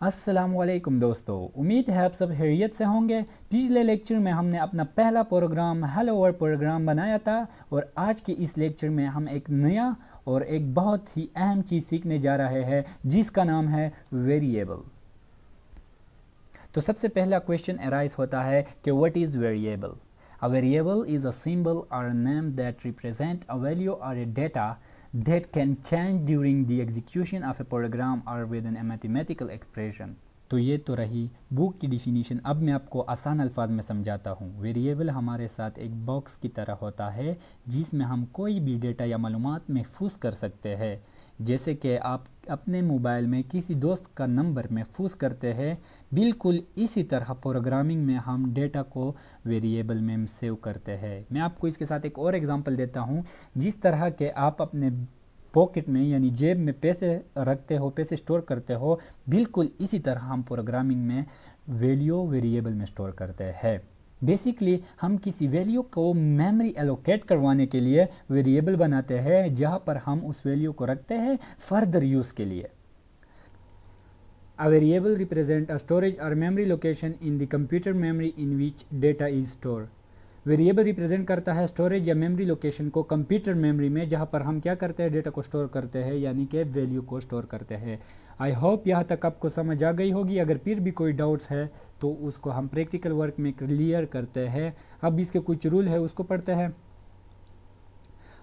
अस्सलामुअलैकुम दोस्तों, उम्मीद है आप सब खैरियत से होंगे। पिछले लेक्चर में हमने अपना पहला प्रोग्राम हेलो वर्ल्ड प्रोग्राम बनाया था और आज के इस लेक्चर में हम एक नया और एक बहुत ही अहम चीज़ सीखने जा रहे हैं जिसका नाम है वेरिएबल। तो सबसे पहला क्वेश्चन अराइज होता है कि what is variable. A variable is a symbol or name that represent a value or a data that can change during the execution of a program or within a mathematical expression। तो ये तो रही book की definition. अब मैं आपको आसान अल्फाज में समझाता हूँ। वेरिएबल हमारे साथ एक बॉक्स की तरह होता है जिसमें हम कोई भी डेटा या मालूमात महफूज कर सकते हैं। जैसे कि आप अपने मोबाइल में किसी दोस्त का नंबर महफूज करते हैं, बिल्कुल इसी तरह प्रोग्रामिंग में हम डेटा को वेरिएबल में सेव करते हैं। मैं आपको इसके साथ एक और एग्जांपल देता हूँ। जिस तरह के आप अपने पॉकेट में यानी जेब में पैसे रखते हो, पैसे स्टोर करते हो, बिल्कुल इसी तरह हम प्रोग्रामिंग में वैल्यू वेरिएबल में स्टोर करते हैं। बेसिकली हम किसी वैल्यू को मेमोरी एलोकेट करवाने के लिए वेरिएबल बनाते हैं जहां पर हम उस वैल्यू को रखते हैं फर्दर यूज़ के लिए। A variable represent a storage or memory location in the computer memory in which data is stored। Variable represent करता है स्टोरेज या मेमोरी लोकेशन को कंप्यूटर मेमोरी में जहां पर हम क्या करते हैं, डेटा को स्टोर करते हैं यानी कि वैल्यू को स्टोर करते हैं। आई होप यहाँ तक आपको समझ आ गई होगी। अगर फिर भी कोई डाउट्स है तो उसको हम प्रैक्टिकल वर्क में क्लियर करते हैं। अब इसके कुछ रूल है उसको पढ़ते हैं।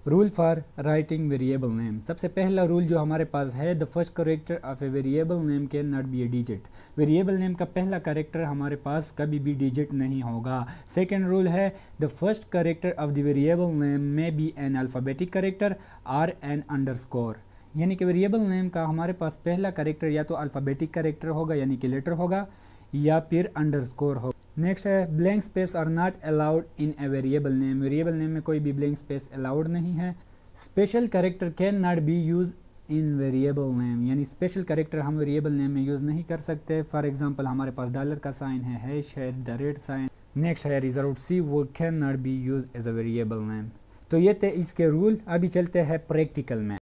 Rule for writing variable name. सबसे पहला रूल जो हमारे पास है, the first character of A variable name can not B A digit. Variable name का पहला करेक्टर हमारे पास कभी भी डिजिट नहीं होगा। सेकेंड रूल है, the first character of the variable name में बी एन अल्फ़ाबेटिक करेक्टर और एन अंडरस्कोर। यानी कि वेरिएबल नेम का हमारे पास पहला करेक्टर या तो अल्फ़ाबेटिक करेक्टर होगा यानी कि लेटर होगा या फिर अंडरस्कोर होगा। नेक्स्ट है, blank space are not allowed in a variable name. Variable name में कोई भी ब्लैंक स्पेस अलाउड नहीं है। Special character can not be use in variable name, यानी स्पेशल कैरेक्टर हम वेरिएबल नेम में यूज़ नहीं कर सकते। फॉर एग्जांपल हमारे पास डॉलर का साइन है, हैश है, द रेट साइन। नेक्स्ट है रिजर्व सी, वो can not be use as a variable name. तो ये थे इसके रूल। अभी चलते हैं प्रैक्टिकल में।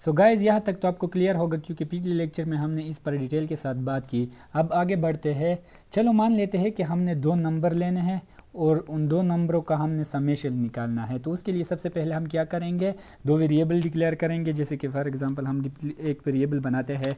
सो गाइज यहाँ तक तो आपको क्लियर होगा क्योंकि पिछले लेक्चर में हमने इस पर डिटेल के साथ बात की। अब आगे बढ़ते हैं। चलो मान लेते हैं कि हमने दो नंबर लेने हैं और उन दो नंबरों का हमने समेशन निकालना है। तो उसके लिए सबसे पहले हम क्या करेंगे, दो वेरिएबल डिक्लेयर करेंगे। जैसे कि फॉर एग्जांपल हम एक वेरिएबल बनाते हैं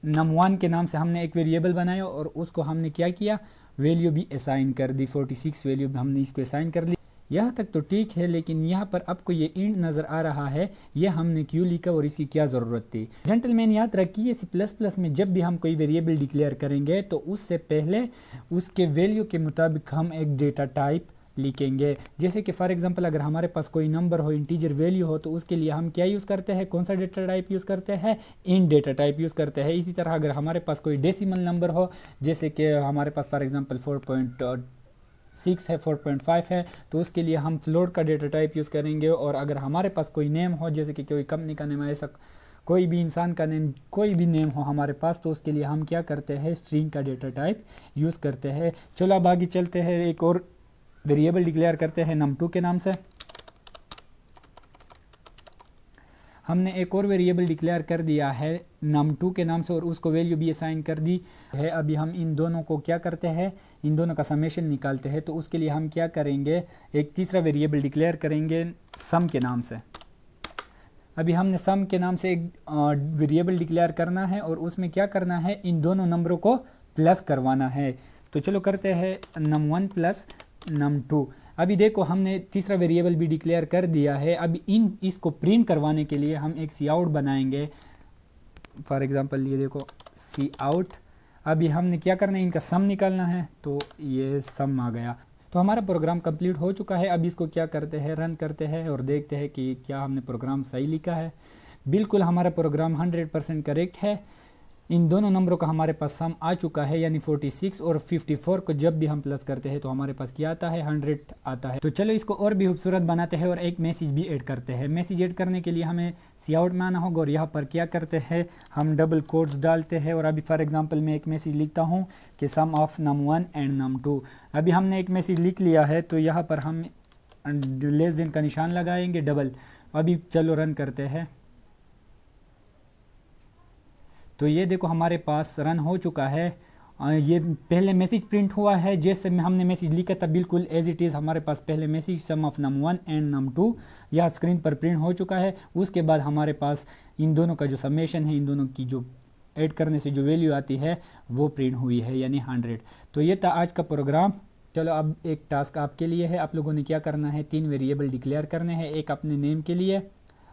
num1 के नाम से। हमने एक वेरिएबल बनाया और उसको हमने क्या किया, वैल्यू भी असाइन कर दी। 46 वैल्यू हमने इसको असाइन कर ली। यहाँ तक तो ठीक है, लेकिन यहाँ पर आपको ये इंड नज़र आ रहा है, ये हमने क्यों लिखा और इसकी क्या ज़रूरत थी। जेंटलमैन याद रखिए, C++ में जब भी हम कोई वेरिएबल डिक्लेयर करेंगे तो उससे पहले उसके वैल्यू के मुताबिक हम एक डेटा टाइप लिखेंगे। जैसे कि फॉर एग्जांपल अगर हमारे पास कोई नंबर हो, इंटीजर वैल्यू हो, तो उसके लिए हम क्या यूज़ करते हैं, कौन सा डेटा टाइप यूज़ करते हैं, इंट डेटा टाइप यूज़ करते हैं। इसी तरह अगर हमारे पास कोई डेसिमल नंबर हो, जैसे कि हमारे पास फॉर एग्जांपल 4.6 है, 4.5 है, तो उसके लिए हम फ्लोट का डेटा टाइप यूज़ करेंगे। और अगर हमारे पास कोई नेम हो, जैसे कि कोई कंपनी का नेम है, ऐसा कोई भी इंसान का नेम, कोई भी नेम हो हमारे पास, तो उसके लिए हम क्या करते हैं, स्ट्रिंग का डेटा टाइप यूज़ करते हैं। चलो अब आगे चलते हैं। एक और वेरिएबल डिक्लेयर करते हैं num2 के नाम से। हमने एक और वेरिएबल डिक्लेयर कर दिया है num2 के नाम से और उसको वैल्यू भी असाइन कर दी है। अभी हम इन दोनों को क्या करते हैं, इन दोनों का समेशन निकालते हैं। तो उसके लिए हम क्या करेंगे, एक तीसरा वेरिएबल डिक्लेयर करेंगे सम के नाम से। अभी हमने सम के नाम से एक वेरिएबल डिक्लेयर करना है और उसमें क्या करना है, इन दोनों नंबरों को प्लस करवाना है। तो चलो करते हैं num1 प्लस num2। अभी देखो हमने तीसरा वेरिएबल भी डिक्लेयर कर दिया है। अभी इसको प्रिंट करवाने के लिए हम एक सी आउट बनाएंगे। फॉर एग्जांपल ये देखो सी आउट। अभी हमने क्या करना है, इनका सम निकालना है। तो ये सम आ गया। तो हमारा प्रोग्राम कंप्लीट हो चुका है। अब इसको क्या करते हैं, रन करते हैं और देखते हैं कि क्या हमने प्रोग्राम सही लिखा है। बिल्कुल हमारा प्रोग्राम 100% करेक्ट है। इन दोनों नंबरों का हमारे पास सम आ चुका है, यानी 46 और 54 को जब भी हम प्लस करते हैं तो हमारे पास क्या आता है, 100 आता है। तो चलो इसको और भी खूबसूरत बनाते हैं और एक मैसेज भी ऐड करते हैं। मैसेज ऐड करने के लिए हमें सी आउट में आना होगा और यहाँ पर क्या करते हैं, हम डबल कोट्स डालते हैं। और अभी फॉर एग्जांपल मैं एक मैसेज लिखता हूँ कि सम ऑफ num1 एंड num2। अभी हमने एक मैसेज लिख लिया है, तो यहाँ पर हम लेस देन का निशान लगाएंगे, डबल। अभी चलो रन करते हैं। तो ये देखो हमारे पास रन हो चुका है। ये पहले मैसेज प्रिंट हुआ है, जैसे में हमने मैसेज लिखा था बिल्कुल एज इट इज़ हमारे पास पहले message some of num1 and num2 यह स्क्रीन पर प्रिंट हो चुका है। उसके बाद हमारे पास इन दोनों का जो समेशन है, इन दोनों की जो ऐड करने से जो वैल्यू आती है वो प्रिंट हुई है, यानी 100। तो ये था आज का प्रोग्राम। चलो अब एक टास्क आपके लिए है। आप लोगों ने क्या करना है, 3 वेरिएबल डिक्लेयर करने हैं। एक अपने नेम के लिए,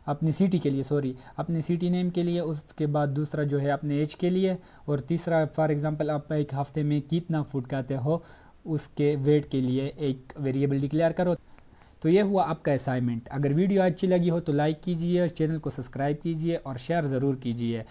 अपनी सिटी के लिए, अपने सिटी नेम के लिए, उसके बाद दूसरा जो है अपने एज के लिए, और तीसरा फॉर एग्जांपल आप एक हफ्ते में कितना फूड खाते हो उसके वेट के लिए एक वेरिएबल डिक्लेयर करो। तो ये हुआ आपका असाइनमेंट। अगर वीडियो अच्छी लगी हो तो लाइक कीजिए, चैनल को सब्सक्राइब कीजिए और शेयर ज़रूर कीजिए।